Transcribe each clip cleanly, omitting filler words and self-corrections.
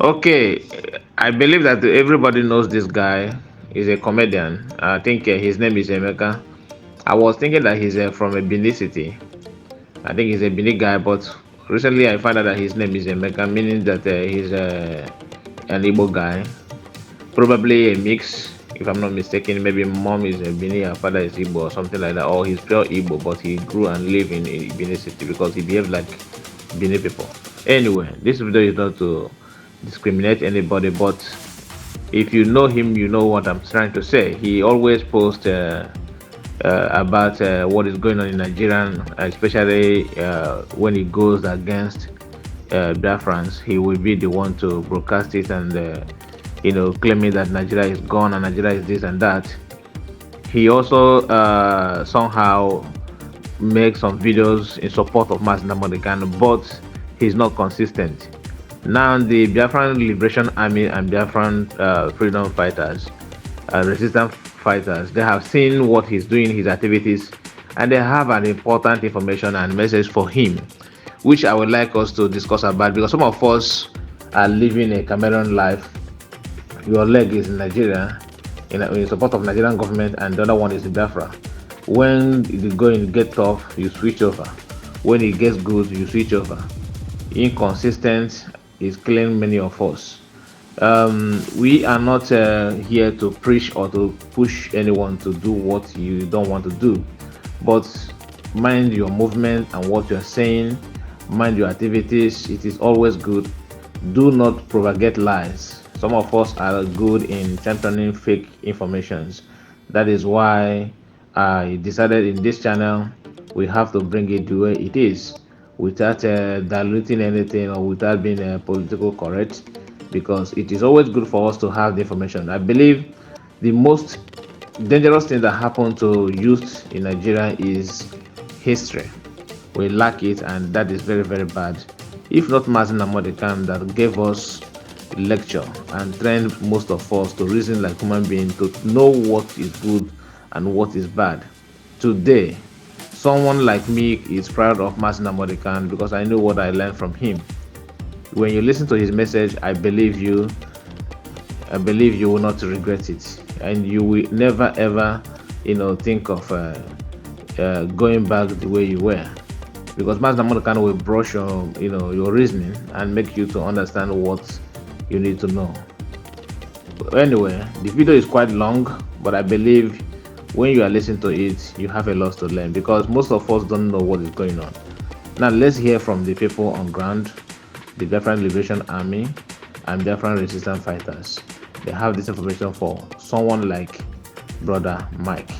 Okay, I believe that everybody knows this guy. He's a comedian. I think his name is Emeka. I was thinking that he's from a Benin city. I think he's a Benin guy, but recently I found out that his name is Emeka, meaning that he's an Igbo guy. Probably a mix, if I'm not mistaken. Maybe mom is a Benin and father is Igbo or something like that, or he's pure Igbo, but he grew and lived in Benin city because he behaved like Benin people. Anyway, this video is not to discriminate anybody, but if you know him, you know what I'm trying to say. He always posts about what is going on in Nigeria, especially when he goes against Biafrans. He will be the one to broadcast it and claiming that Nigeria is gone and Nigeria is this and that. He also somehow makes some videos in support of Mazi Nnamdi, but he's not consistent. Now, the Biafran Liberation Army and Biafran freedom fighters, resistance fighters, they have seen what he's doing, his activities, and they have an important information and message for him, which I would like us to discuss about because some of us are living a Cameroon life. Your leg is in Nigeria, in support of Nigerian government, and the other one is in Biafra. When the going get tough, you switch over. When it gets good, you switch over. Inconsistent is killing many of us. We are not here to preach or to push anyone to do what you don't want to do, but mind your movement and what you're saying, mind your activities. It is always good. Do not propagate lies. Some of us are good in championing fake informations. That is why I decided in this channel we have to bring it the way it is without diluting anything or without being political correct, because it is always good for us to have the information. I believe the most dangerous thing that happened to youth in Nigeria is history. We lack it, and that is very, very bad. If not Mazi Nnamdi that gave us lecture and trained most of us to reason like human beings, to know what is good and what is bad. Today, someone like me is proud of Mazi Nnamdi because I know what I learned from him. When you listen to his message, I believe you. I believe you will not regret it, and you will never ever, think of going back the way you were, because Mazi Nnamdi will brush your reasoning and make you to understand what you need to know. Anyway, the video is quite long, but I believe when you are listening to it, you have a lot to learn because most of us don't know what is going on. Now, let's hear from the people on ground, the Biafran Liberation Army and Biafran resistance fighters. They have this information for someone like Brother Mike.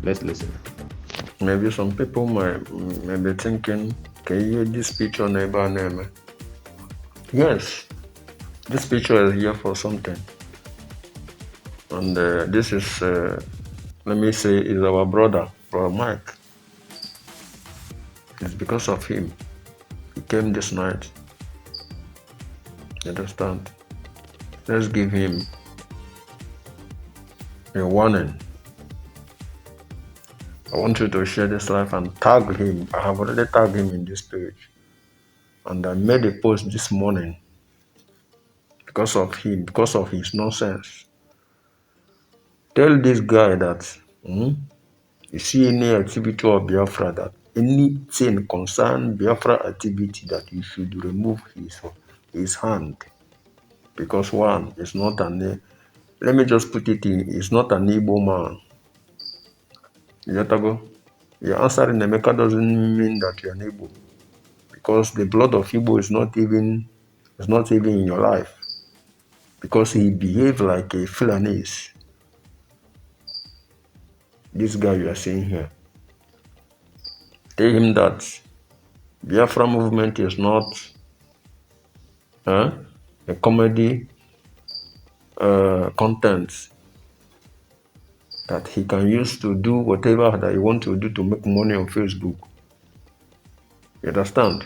Let's listen. Maybe some people might be thinking, can you this picture neighbor name? Yes, this picture is here for something. And this is, let me say, is our brother Mike. It's because of him. He came this night. You understand? Let's give him a warning. I want you to share this life and tag him. I have already tagged him in this page. And I made a post this morning because of him, because of his nonsense. Tell this guy that you see any activity of Biafra, that anything concern Biafra activity, that you should remove his hand. Because one, it's not let me just put it in, it's not an Igbo man. Yatago, your answer in Emeka doesn't mean that you're an Igbo. Because the blood of Igbo is not even in your life. Because he behaved like a Fulanese. This guy you are seeing here. Tell him that Biafra movement is not a comedy content that he can use to do whatever that he wants to do to make money on Facebook. You understand?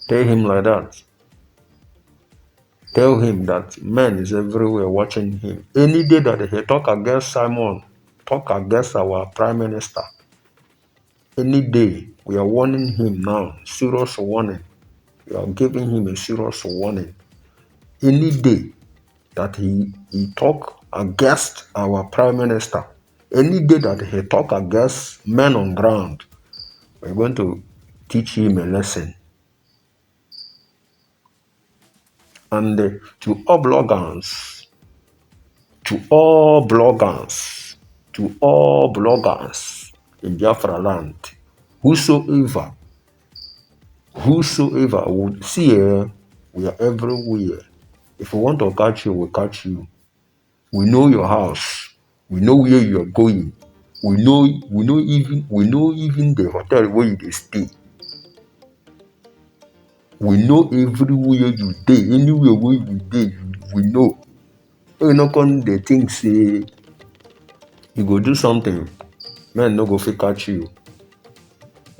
Tell him like that. Tell him that man is everywhere watching him. Any day that he talk against Simon, talk against our Prime Minister, any day, we are warning him now, serious warning. We are giving him a serious warning. Any day that he talk against our prime minister, any day that he talk against men on ground, we're going to teach him a lesson. And to all bloggers, to all bloggers, to all bloggers in Biafra land, whosoever would see, we are everywhere. If we want to catch you, we'll catch you. We know your house. We know where you are going. We know even the hotel where you dey stay. We know everywhere you dey, anywhere where you dey, we know. You no come dey think say you go do something, men no go fit catch you.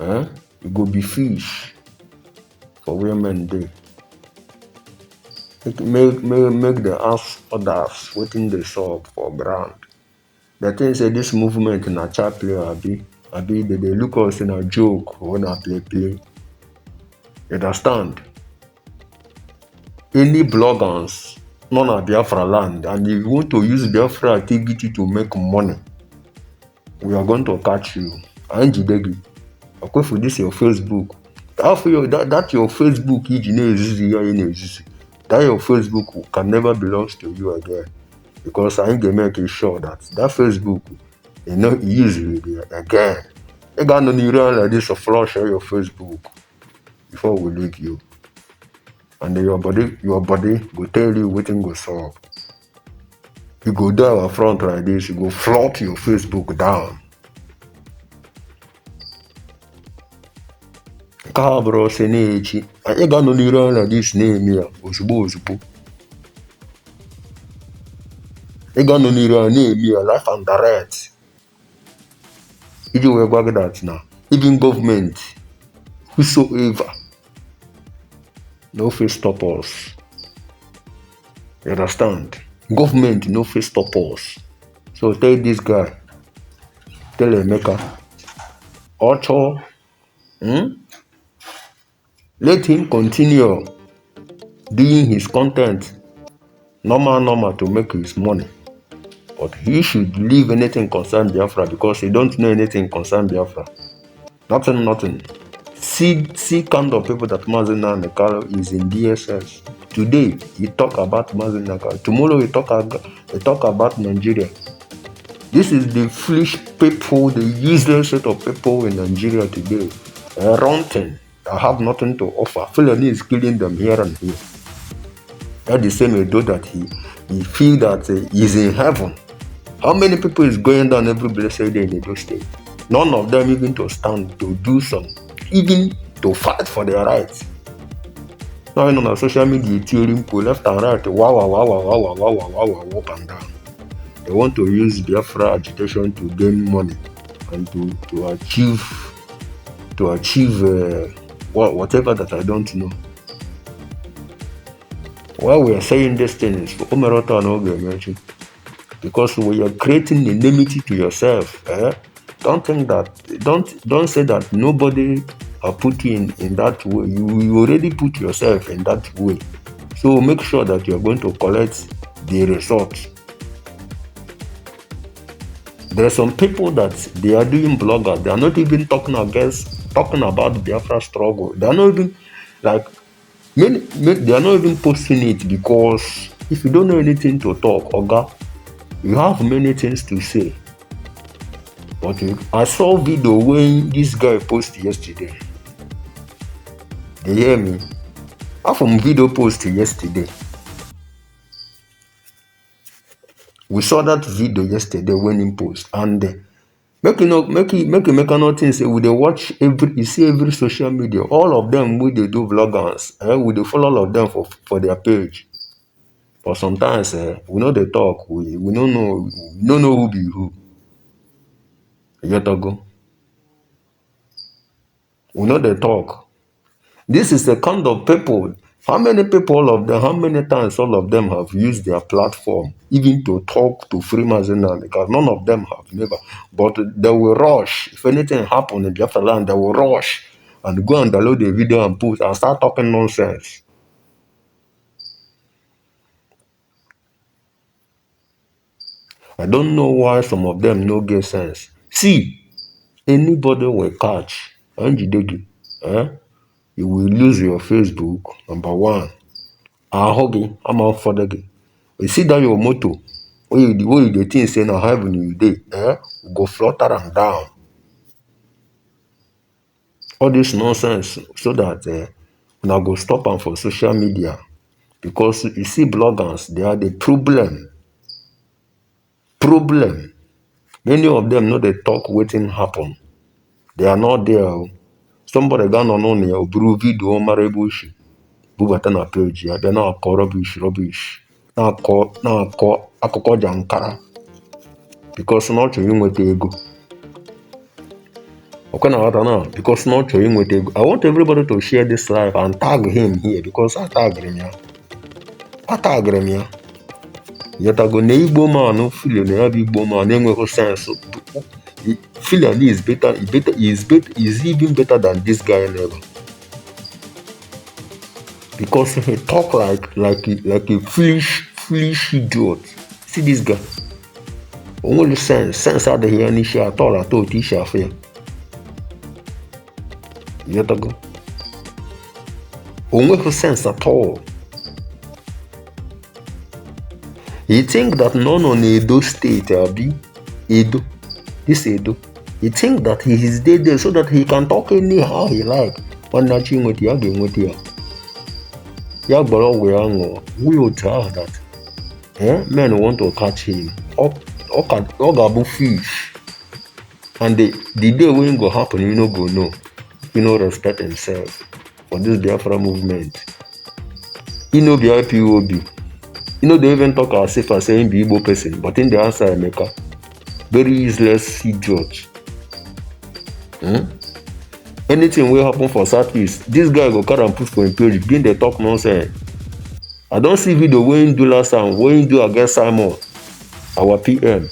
You go be fish for where men dey. Make dem ask others wetin dey sup for ground. The thing say this movement na child play abi they dey look us in a joke or na play. You understand? Any bloggers, none of Biafra land, and if you want to use Biafra activity to make money, we are going to catch you. Anjidegi, okay, for this your Facebook. That your Facebook that your Facebook can never belongs to you again. Because I ain't gonna make it sure that Facebook is not easy again. You got no need like this to flush your Facebook before we leave you. And then your body will tell you what go solve. You go down our front like this, you go float your Facebook down. Cabro Senechi, and you got no need like this name here, Osubo. You got no need name here, life and direct. You will go that now. Even government, whosoever, no fit stop us. You understand? Government no fit stop us. So tell this guy, tell Emeka, Ocho, let him continue doing his content normal to make his money. But he should leave anything concern Biafra because he don't know anything concern Biafra. Nothing. See kind of people that Mazi Nnamdi is in DSS. Today he talk about Mazi Nnamdi. Tomorrow he talk about Nigeria. This is the foolish people, the useless set of people in Nigeria today. Ranting. I have nothing to offer. Fulani is killing them here and here. At the same Edo that he feel that he's in heaven. How many people is going down every blessed day in Edo State? None of them even to stand to do some, even to fight for their rights. Now you know on social media tearing left and right, wow, up and down. They want to use Biafra agitation to gain money and to achieve whatever that I don't know. Why we are saying these things for Omerota and Ogemechi? Because we are creating enmity to yourself. Don't think that. Don't say that nobody put you in that way. You already put yourself in that way. So make sure that you are going to collect the results. There are some people that they are doing bloggers. They are not even talking about the Biafra struggle. They are not even like they are not even posting it because if you don't know anything to talk, Oga, you have many things to say. But I saw video when this guy posted yesterday. They hear me? I from video post yesterday. We saw that video yesterday when he post and make you nothing say we dey watch every social media. All of them we they do vloggers. We dey follow all of them for their page. But sometimes we know they talk. We don't know who be who. Yet ago. We know they talk. This is the kind of people. How many times all of them have used their platform even to talk to free Mazi Nnamdi? Because none of them have never. But they will rush. If anything happen in Biafra land, they will rush and go and download the video and post and start talking nonsense. I don't know why some of them no get sense. See, anybody will catch and you will lose your Facebook, number one. I'm out for the game. You see that your motto, where you the thing say now heaven you day, go flutter and down. All this nonsense so that now go stop them for social media. Because you see bloggers, they are the problem. Problem. Many of them know they talk waiting happen. They are not there. Somebody gone on here, brew video, maribushi. Bubata na page ya, then now call rubbish. Now call akoko jankara. Because not you with ego. Okay, now, because not you with ego. I want everybody to share this live and tag him here because I tag him here. Yet I go na Igbo man, feel na Igbo man, enwego sense. Feel is better, is even better than this guy never. Because he talk like a foolish idiot. See this guy. Only sense out of here, Nisha at all, I told Tisha fair. Yet I go. Only sense at all. He think that none on Edo State, Edo, this Edo, he think that he is dead there so that he can talk anyhow he like. One nothing with you again with you. Yeah, but we will tell that. Men want to catch him. Gabu fish. And the day when go happen, you know go know. You know respect himself for this Biafra movement. You know BIPOB. You know, they even talk as if as saying be Igbo person, but in the answer, Emeka, very useless idiot. Anything will happen for Southeast, this guy go carry and put for him page, begin the talk nonsense. I don't see video when you do last time, when you do against Simon, our PM.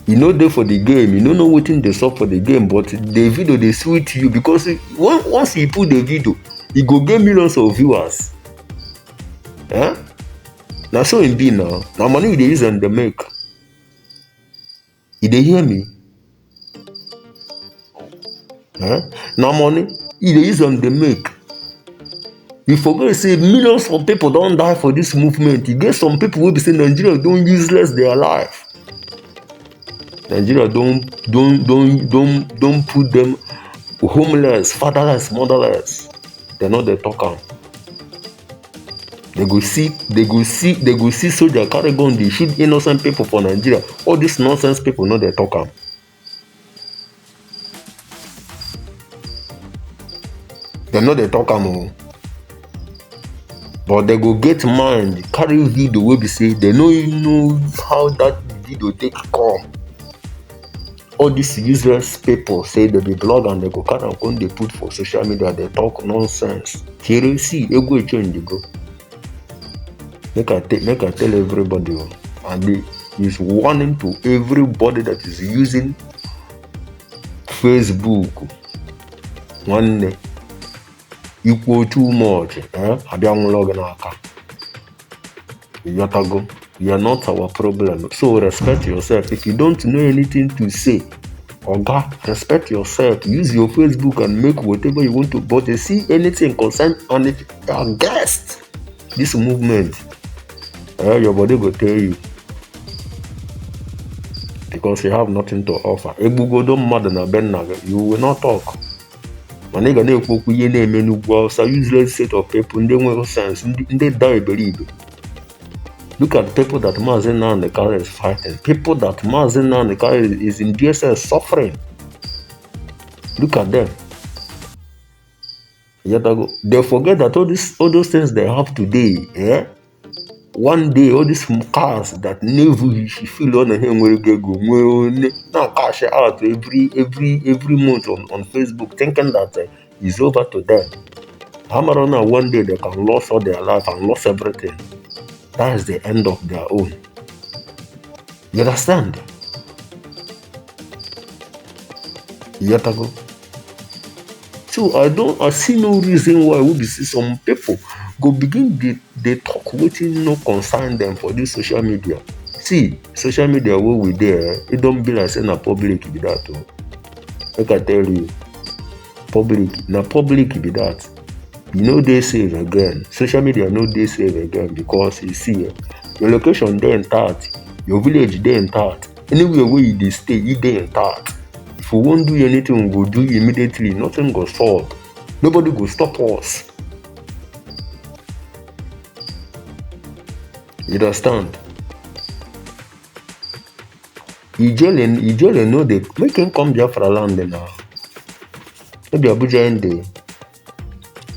You know they for the game, you don't know what they saw for the game, but the video they sweet you because once he put the video, he go get millions of viewers. Now so in be now money they use and they make. They hear me? Now money they use and they make. You forget to say millions of people don't die for this movement. You get some people will be saying Nigeria don't useless their life. Nigeria don't put them homeless, fatherless, motherless. They're not the talker. They go see soldier carry gun, they shoot innocent people for Nigeria. All these nonsense people know they talk am. They know they talk am. But they go get mind, carry video wey be say they no even know how that video take come. All these useless people say they be blog and they go carry am come they put for social media, they talk nonsense. Here see, they go change they go. Make I tell everybody, and is warning to everybody that is using Facebook. One day, equal too much. You are not our problem. So respect yourself. If you don't know anything to say, respect yourself. Use your Facebook and make whatever you want to. But you see anything concerned on it, against this movement. Your body will tell you because you have nothing to offer. You will not talk. Useless set of people, they will sense, they die believe. Look at people that Mazina and the car is fighting. People that Mazina and the car is in DSS suffering. Look at them. They forget that all those things they have today, one day all these cars that never feel on him will go now cash out every month on Facebook, thinking that it's over to them. Hamarona one day they can lose all their life and lose everything. That is the end of their own. You understand? Yet ago. So I see no reason why we be see some people go begin they talk wetin no concern them for this social media. See, social media where we there, it don't be like say na public be that o. Make I tell you, public be that. You know they save again. Social media no dey save again because you see, your location dey intact, your village dey intact, anywhere where you dey stay, e dey intact. If we won't do anything, we go do immediately. Nothing go stop. Nobody go stop us. You understand? Ijele know they make him come Biafra land now. Maybe Abuja in there.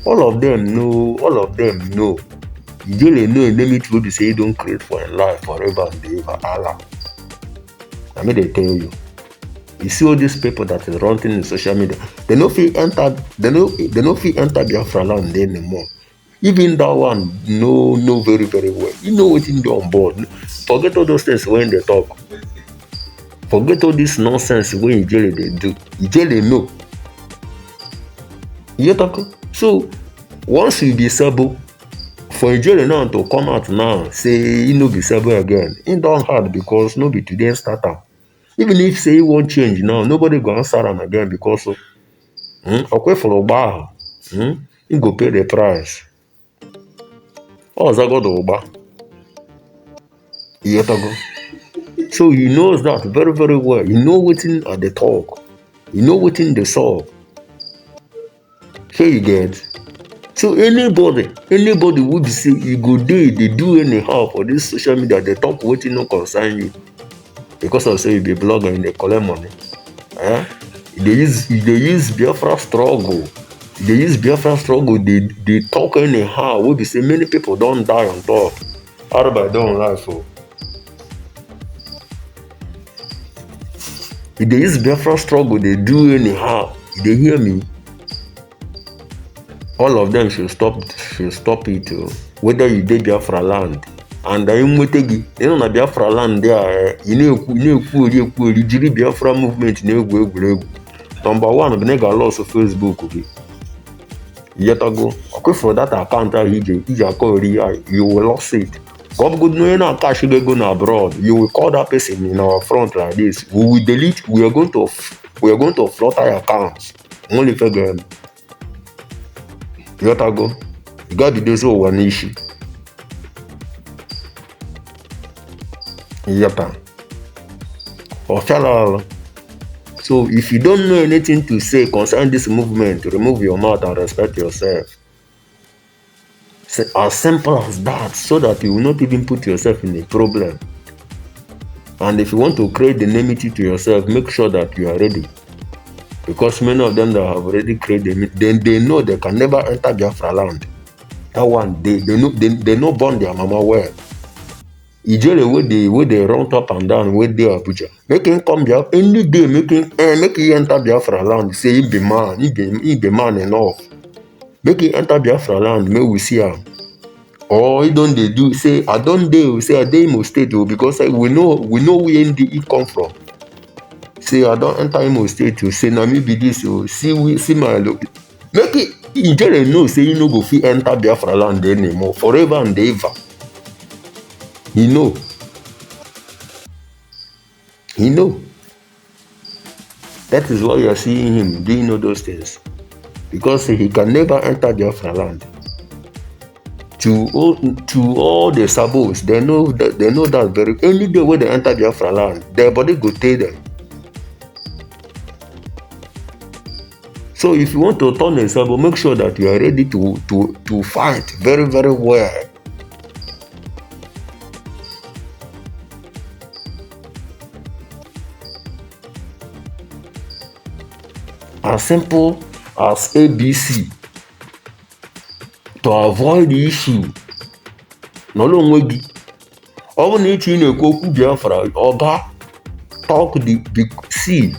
All of them know. Ijele know a limit will be say don't create for a life forever and ever. Allah. I mean they tell you. You see all these people that is running in social media, they no fit enter Biafra land anymore. Even that one know very, very well. You know what in the on board. Forget all those things when they talk. Forget all this nonsense when Ijele they do. Ijele know. You talk. So once you be sabo, for Ijele now to come out now, say he no be sabo again, it don't hard because no be today starter. Even if say he won't change now, nobody go answer him again because of okay for Oba. He go pay the price. Oh, Zago do Oba. You go. So he knows that very, very well. You know what's at the talk. You know what's in the solve. So you get. So anybody would say you go there, they do anyhow for this social media, they talk waiting no concern you. Because I say you be blogger and they collect money. They use Biafra struggle. They talk anyhow. We be say many people don't die on top. Everybody don't life. So if they use Biafra struggle, they do anyhow. They hear me. All of them should stop it. Whether you dey Biafra land. And you know na Biafra land there, you know jiri Biafra movement na-egwu. Number one, the nigga lost Facebook. Okay. Yet ago, okay, for that account, you will lose it. God good no na cash go na abroad. You will call that person in our front like this. We will delete. We are going to flood our accounts. Only for them. Yet ago, you got the days one issue. Yata. Official. So if you don't know anything to say concerning this movement, remove your mouth and respect yourself. It's as simple as that, so that you will not even put yourself in a problem. And if you want to create enmity to yourself, make sure that you are ready. Because many of them that have already created, they know they can never enter Biafra land. That one, they know born their mama well. Ijele where they run up and down where they Abuja. Make him come Biafra any day, make him enter Biafra land. Say he be man enough. Make him enter Biafra land, may we see him. Or he don't they do say I don't dey say I dey Imo State because we know where he come from. Say I don't enter Imo State say na me be this see my look. Make it Ijele know say you no go fit enter Biafra land anymore forever and ever. He know. That is why you are seeing him doing all those things. Because he can never enter Biafra land. To all the sabos, they know that very any day when they enter Biafra land, their body go take them. So if you want to turn a sabo, make sure that you are ready to fight very, very well. As simple as ABC to avoid the issue. No longer all need to go to Biafra or talk the see.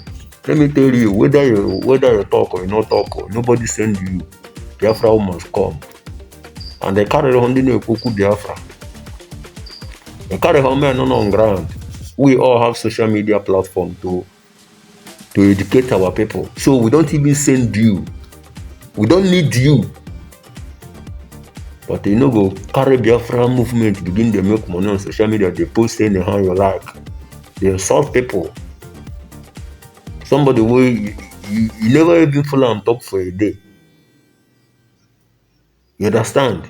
Let me tell you, whether you talk or you not talk, nobody send you. Biafra must come. And they carry on the Kuku Biafra. They carry on men on ground. We all have social media platform to educate our people. So we don't even send you. We don't need you. But you know, go carry Biafra movement, begin to make money on social media, they post anyhow you like. They insult people. Somebody who you never even follow on top for a day. You understand?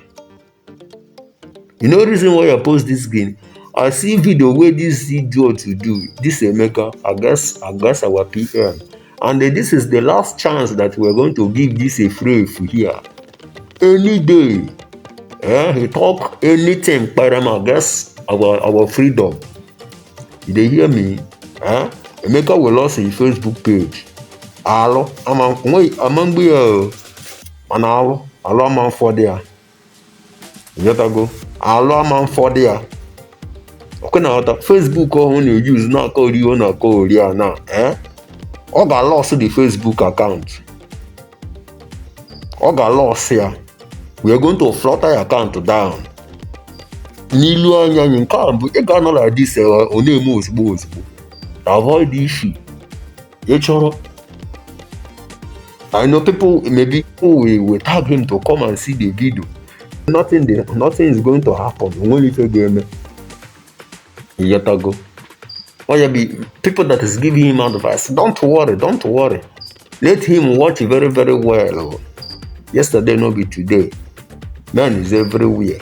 You know the reason why I post this game? I see video where this idiot to do, this Emeka, I guess our PM. And this is the last chance that we're going to give this a free here. Any day. He talk anything, but I guess our freedom. They hear me? Emeka will lost his Facebook page. Alo, among we alo man for there. Yet ago. Alo man for there. Okay, now Facebook on you use not call you na call you now. Or got lost the Facebook account. Or got lost here. We are going to flutter your account down. Nilu anya nke a bụ ị ga-anọ like this ọ na-eme ozugbo. Avoid the issue. You chọrọ. I know people will tag him to come and see the video. Nothing is going to happen. Only if you game. Yetago. Or be people that is giving him advice. Don't worry. Let him watch very, very well. Yesterday, no be today. Man is everywhere.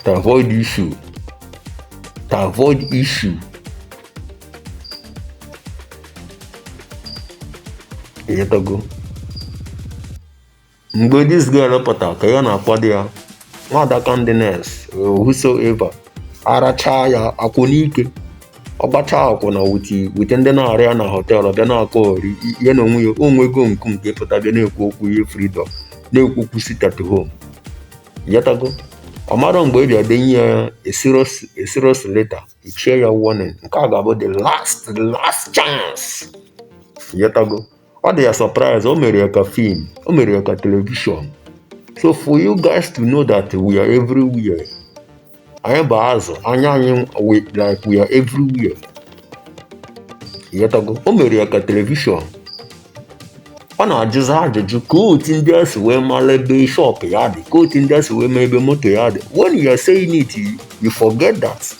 To avoid issue. Yetago. Mgbe this girl pụtara ka ya na-akwado ya, nwada Candace, whosoever, aracha ya akwụ n'ike, ọgbacha akwụna wute ndị na-arịa na họteelụ bịa na-akọ ori ya na onwe ya onwego nke pụta bịa na-ekwu okwu ihe freedom, na-ekwu okwu sit at home. Yetago. Ọ mara mgbe ị bịa denye ya a serious letter, ichie ya warning. Nke a ga-abụ the last chance. Yetago. Ọ dị ya surprise, o mere ya ka film, o mere ya ka television. So for you guys to know that we are everywhere. Anyị bụ azụ, anya anyị like we are everywhere. Yetago. O mere ya ka television. Ọ na-ajụzi ajụjụ ka otu ndị a si wee mara ebe shop ya dị, ka otu ndị a si wee ma ebe moto ya dị. When you are saying it, you forget that.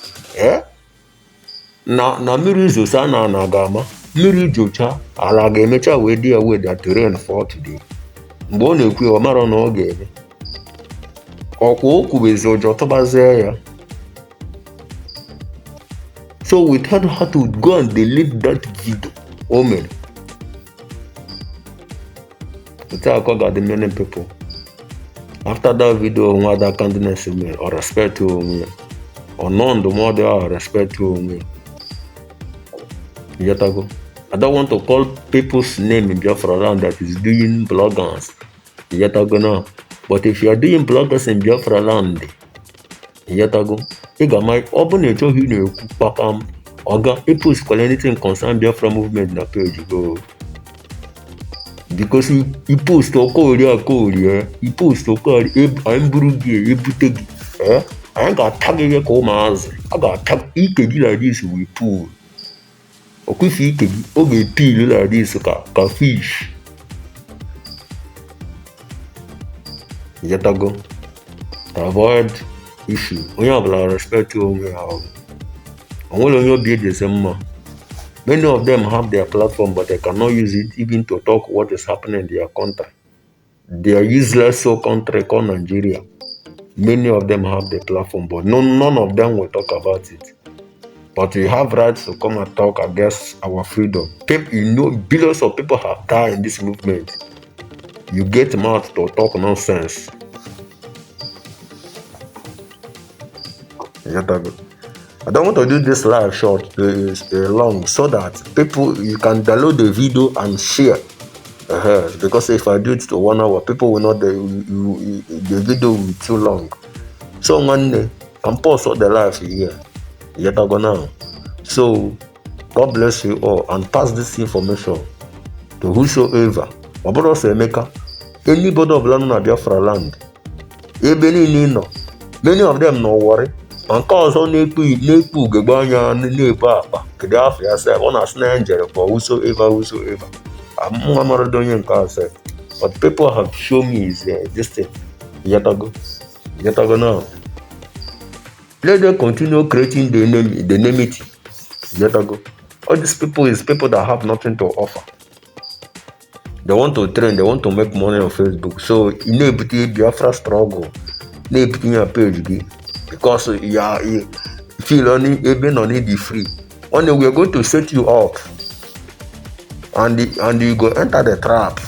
Na mmiri zosa na ga-ama, mmiri jocha, ala ga-emecha wee dị ya wee that rain for today. Mgbe ọ na-ekwu ọ mara na ọ ga-eme. Ọkwa okwu bezi ụjọ tụbazie ya. So we told her to go and delete that video. O mere. I got the many people. After that video, one that kindness me or respect to me, or none the more they are respect to me. Yet ago, I don't want to call people's name in Biafra land that is doing bloggers. Yet ago now, but if you are doing bloggers in Biafra land, yet ago, you got my open a job you know, Papa, or got people call anything concern Biafra movement na page go. Because he post to Korea, he post to Korea, I'm Burugi, Ebutegi, I got tagging a commas, I got tag Ikegi like this with pool. Okufi Ikegi, okay, peel like this, ka fish. Yetago, avoid issue. We have a respect to me. I will only be the same. Many of them have their platform, but they cannot use it even to talk what is happening in their country. They are useless so country called Nigeria. Many of them have the platform, but none of them will talk about it. But we have rights to come and talk against our freedom. People, billions of people have died in this movement. You get mouth to talk nonsense. I don't want to do this live short, long, so that you can download the video and share. Because if I do it to 1 hour, people will not, the video will be too long. So one day, I'm pause the live here. Yet I go now. So, God bless you all and pass this information to whosoever. My brother Emeka, anybody of land Biafra land, many of them no worry. And cause on Nepu Gabanya Nepa, Gaddafi, I said, on a Str0ng for whosoever. I'm Maradonian car said. But people have shown me is this thing. Yet ago now. Let them continue creating the enmity. Yet ago. All these people is people that have nothing to offer. They want to trend, they want to make money on Facebook. So you know Biafra struggle. You putting your page because you feel only even on it free. Only we are going to set you up and you go enter the trap.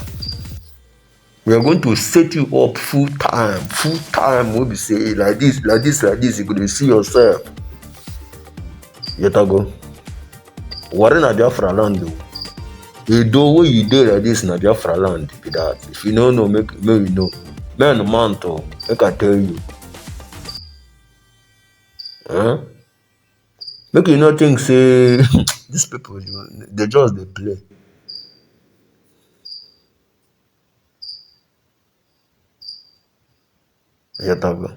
We are going to set you up full time. We'll be saying like this. You're going to see yourself. Yet ago. What in a Biafra land though? You do what you do like this in a Biafra land. Be that. If you don't know, make you know. Man, man, to make I tell you. Huh? Make you not think say these people they just they play. Yet ago.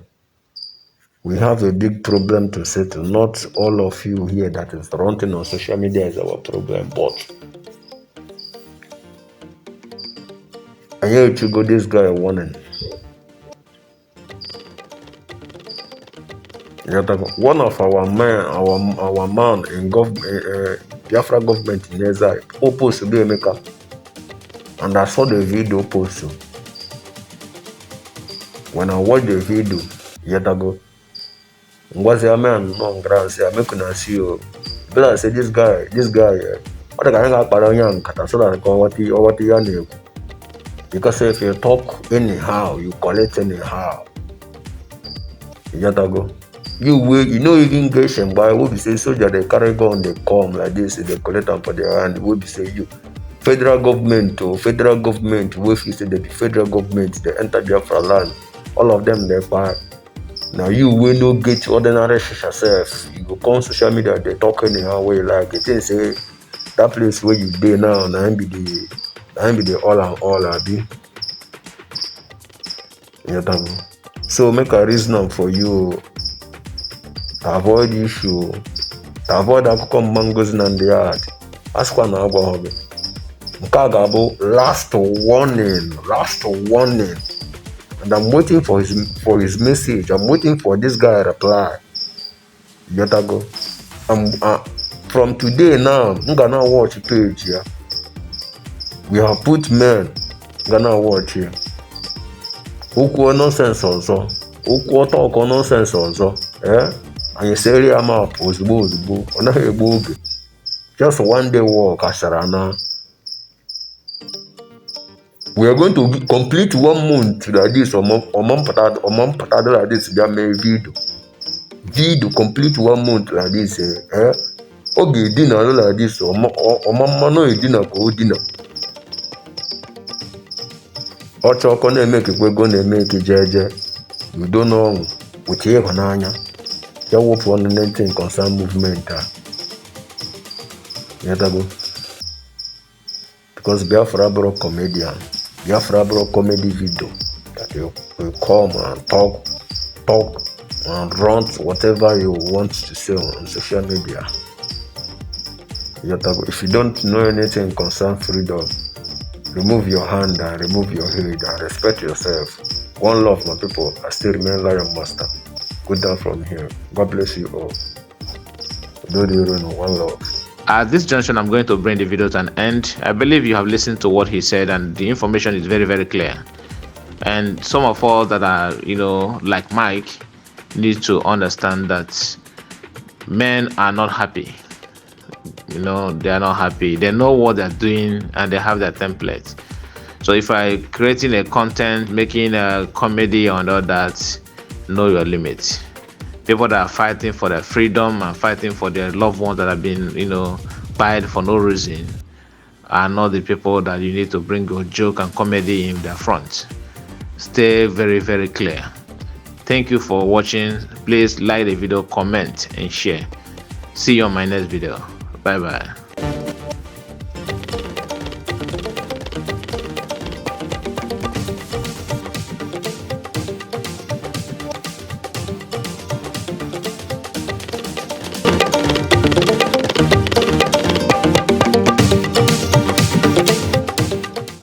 We have a big problem to settle. Not all of you here that is ranting on social media is our problem, but I hear you go this guy a warning. One of our man in Biafra government in exile, opposed to be Emeka, and I saw the video post. When I watched the video, yet ago, was a man non ground say I make una see you. But I said this guy, what the guy got young so that what he because if you talk anyhow, you collect anyhow. Yet ago. You know even get some by will be say soldier they carry gun they come like this, they collect them for their hand, will be say you. Federal government, if you say the federal government, they enter Biafra land, all of them they buy. Now you will no get ordinary yourself. You go come social media, they talk anyhow way like it. They say that place where you be now, now be the all and all I be. So make a reason for you. Avoid issue. Avoid akụkọ mangoes in the yard. Ask one agwa hobe. Nkagabo last warning. And I'm waiting for his message. I'm waiting for this guy reply. Yetago. From today now, I'm gonna watch page here. We have put men. Gonna watch here. Ukwu nonsense also. Ukwu talk nonsense also. And you say I'm up ozugbo. Just one day walk asharana. We are going to complete 1 month like this or month like this. They make video complete 1 month like this. Okay, dinner like this or mama no dinner go dinner. Ocho kone make it we gonna make it jeje. You don't know what you have. You work for anything concern movement. Because Biafra brought comedian, Biafra brought comedy video that you will come and talk and run whatever you want to say on social media. If you don't know anything concern freedom, remove your hand and remove your head and respect yourself. One love, my people. I still remain Lion Master. Good down from here. God bless you all. One love. At this junction, I'm going to bring the video to an end. I believe you have listened to what he said, and the information is very, very clear. And some of us that are, like Mike, need to understand that men are not happy. They are not happy. They know what they're doing, and they have their template. So if I creating a content, making a comedy and all that, know your limits. People that are fighting for their freedom and fighting for their loved ones that have been, fired for no reason are not the people that you need to bring your joke and comedy in their front. Stay very, very clear. Thank you for watching. Please like the video, comment, and share. See you on my next video. Bye bye.